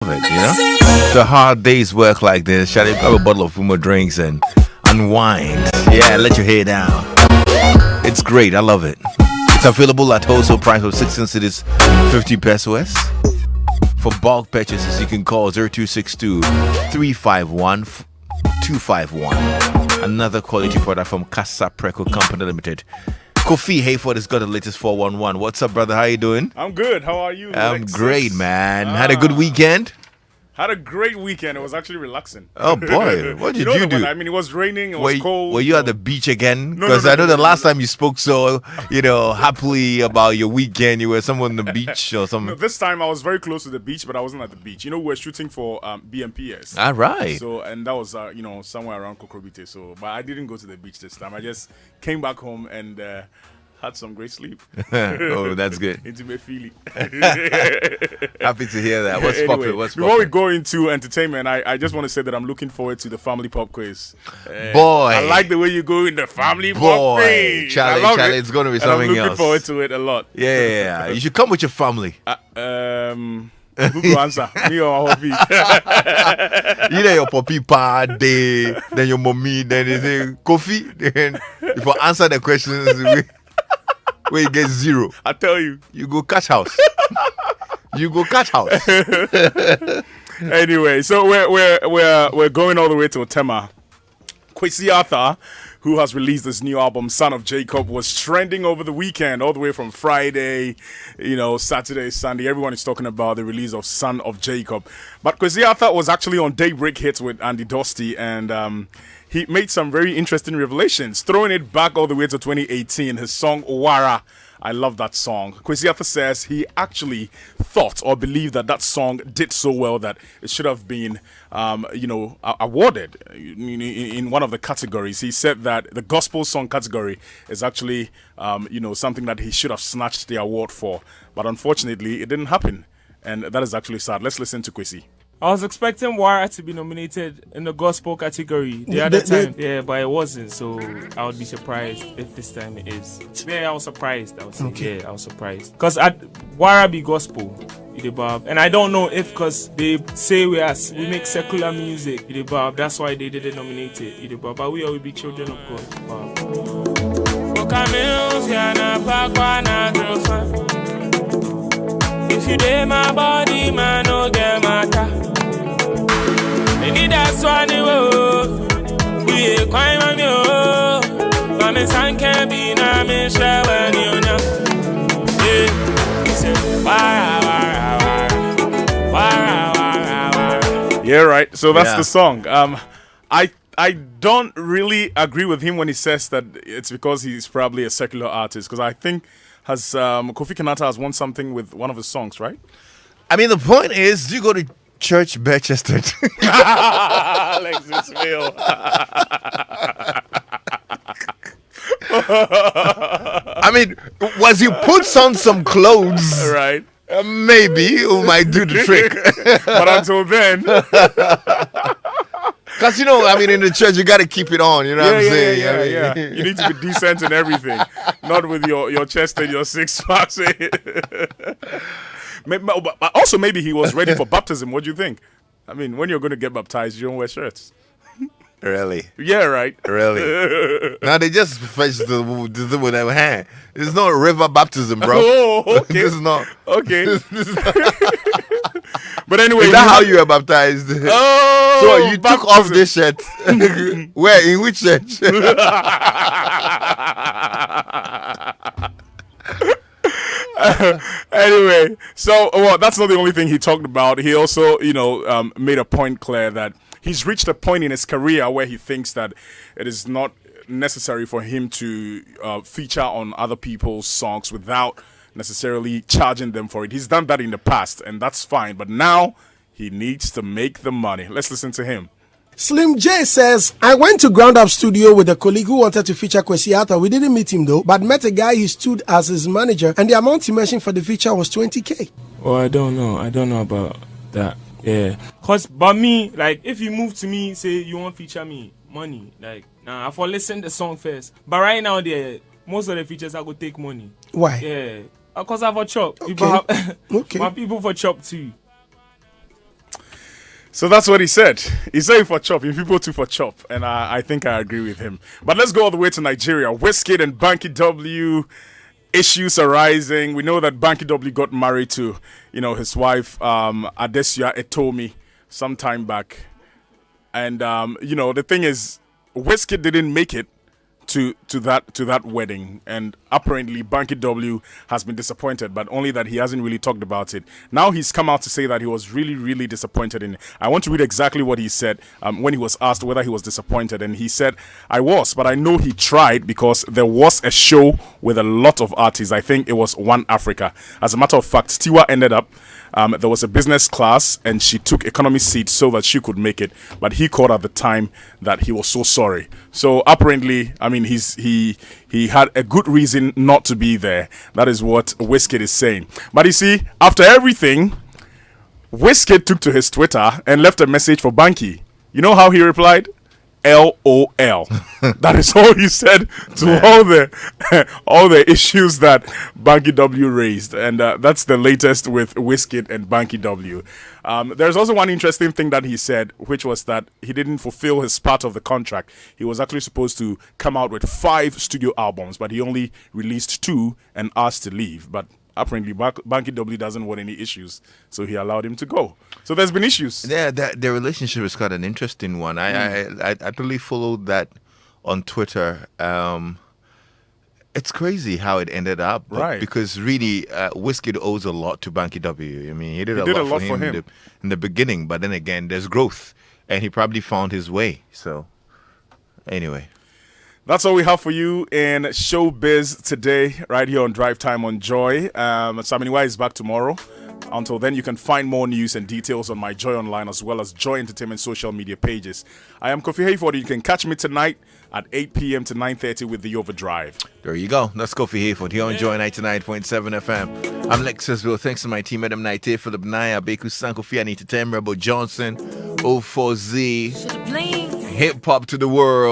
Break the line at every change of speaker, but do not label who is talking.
love it, The hard day's work like this. Shall I grab a bottle of Fumo drinks and unwind? Yeah, let your hair down. It's great. I love it. It's available at wholesale price of 16 cities, 50 pesos. For bulk purchases, you can call 0262 351 251. Another quality product from Casa Preco Company Limited. Kofi Hayford has got the latest 411. What's up, brother? How you doing?
I'm good. How are you?
I'm
Lexis?
Great, man. Had a good weekend?
Had a great weekend. It was actually relaxing.
Oh, boy. What did you do?
I mean, it was raining. It was cold.
Were you at the beach again?
No,
Because I know the last time you spoke so, happily about your weekend, you were somewhere on the beach or something.
No, this time I was very close to the beach, but I wasn't at the beach. We were shooting for BMPS.
All right.
So, and that was, somewhere around Kokrobite. So, but I didn't go to the beach this time. I just came back home and had some great sleep.
Oh, that's good.
Intimate feeling.
Happy to hear that. What's popular?
Before we go into entertainment, I just want to say that I'm looking forward to the family pop quiz.
Boy,
I like the way you go in the family pop quiz.
Charlie, it's going to be something else.
I'm looking forward to it a lot.
Yeah. You should come with your family.
Who will answer? Me or my hobby?
Either your puppy pa day, then your mommy, then they say Kofi. Then if you answer the questions, we get 0.
I tell you,
you go catch house. You go catch house.
Anyway, so we're going all the way to Otema. Kwesi Arthur, who has released this new album, Son of Jacob, was trending over the weekend, all the way from Friday, Saturday, Sunday. Everyone is talking about the release of Son of Jacob. But Kwesi Arthur was actually on Daybreak Hits with Andy Dosty, and he made some very interesting revelations, throwing it back all the way to 2018. His song, Owara, I love that song. Kwesi Arthur says he actually thought or believed that song did so well that it should have been, awarded in one of the categories. He said that the gospel song category is actually, something that he should have snatched the award for. But unfortunately, it didn't happen. And that is actually sad. Let's listen to Kwesi.
I was expecting Wara to be nominated in the gospel category the other time. Yeah, but it wasn't, so I would be surprised if this time it is. Today I was surprised, I was surprised. Because Wara be gospel, and I don't know if because they say we make secular music, that's why they didn't nominate it, but we will be children of God. If you dare my body, man, no get matter. Maybe that's why they will. We ain't quite on you. But my son can't be now, me share when you know. He said,
yeah, right. So that's the song. I don't really agree with him when he says that it's because he's probably a secular artist, because I think Kofi Kinata has won something with one of his songs, right?
I mean, the point is, do you go to church Manchester?
Lexis Phil.
I mean, was you put on some clothes?
Right.
Maybe you might do the trick.
But until then...
Because, in the church, you got to keep it on, what I'm saying?
Yeah. You need to be decent in everything. Not with your chest and your six packs. But also, maybe he was ready for baptism. What do you think? I mean, when you're going to get baptized, you don't wear shirts.
Really?
Yeah, right.
Really? Now they just fetch the with their hand. It's not river baptism, bro.
Oh, okay.
This is not.
Okay. But anyway,
is that how you were baptized?
Oh,
so you took off this shirt. Where? In which church?
Anyway, so that's not the only thing he talked about. He also, made a point clear that he's reached a point in his career where he thinks that it is not necessary for him to feature on other people's songs without necessarily charging them for it. He's done that in the past, and that's fine. But now he needs to make the money. Let's listen to him.
Slim J says, I went to Ground Up Studio with a colleague who wanted to feature Kwesi Arthur. We didn't meet him though, but met a guy who stood as his manager, and the amount he mentioned for the feature was 20K.
Oh, I don't know about that. Yeah. But me, like, if you move to me, say you want to feature me, money. Like, nah, I for listen the song first. But right now, most of the features I go take money.
Why?
Yeah. Because I have a chop.
Okay.
My people for chop too.
So that's what he said. He's saying for chop, if people too for chop, and I think I agree with him. But let's go all the way to Nigeria. Wizkid and Banky W, issues arising. We know that Banky W got married to, his wife Adesia Etomi some time back, and the thing is, Wizkid didn't make it to that wedding, and apparently Banky W has been disappointed, but only that he hasn't really talked about it. Now he's come out to say that he was really, really disappointed in it. I want to read exactly what he said when he was asked whether he was disappointed, and he said, "I was, but I know he tried because there was a show with a lot of artists. I think it was One Africa. As a matter of fact, Tiwa ended up there was a business class and she took economy seat so that she could make it, but he called at the time that he was so sorry." So apparently, I mean, he had a good reason not to be there. That is what Wizkid is saying. But you see, after everything, Wizkid took to his Twitter and left a message for Banky. You know how he replied? LOL. That is all he said to all the issues that Banky W raised, and that's the latest with Wizkid and Banky W. There's also one interesting thing that he said, which was that he didn't fulfill his part of the contract. He was actually supposed to come out with 5 studio albums, but he only released 2 and asked to leave. But apparently, Banky W doesn't want any issues, so he allowed him to go. So there's been issues.
Yeah, their relationship is quite an interesting one. I totally followed that on Twitter. It's crazy how it ended up,
right?
Because really, Wizkid owes a lot to Banky W. I mean, he did a lot for him in the beginning, but then again, there's growth, and he probably found his way. So, anyway.
That's all we have for you in Showbiz today, right here on Drive Time on Joy. Samini Wai is back tomorrow. Until then, you can find more news and details on my Joy Online as well as Joy Entertainment social media pages. I am Kofi Hayford. You can catch me tonight at 8 p.m. to 9:30 with The Overdrive.
There you go. That's Kofi Hayford here on Joy 99.7 FM. I'm Lexis. Thanks to my team, Adam Naite, Philip Naya, Beku Sanko, Fiani, Tatem, Rebel Johnson, O4Z, Hip Hop to the World.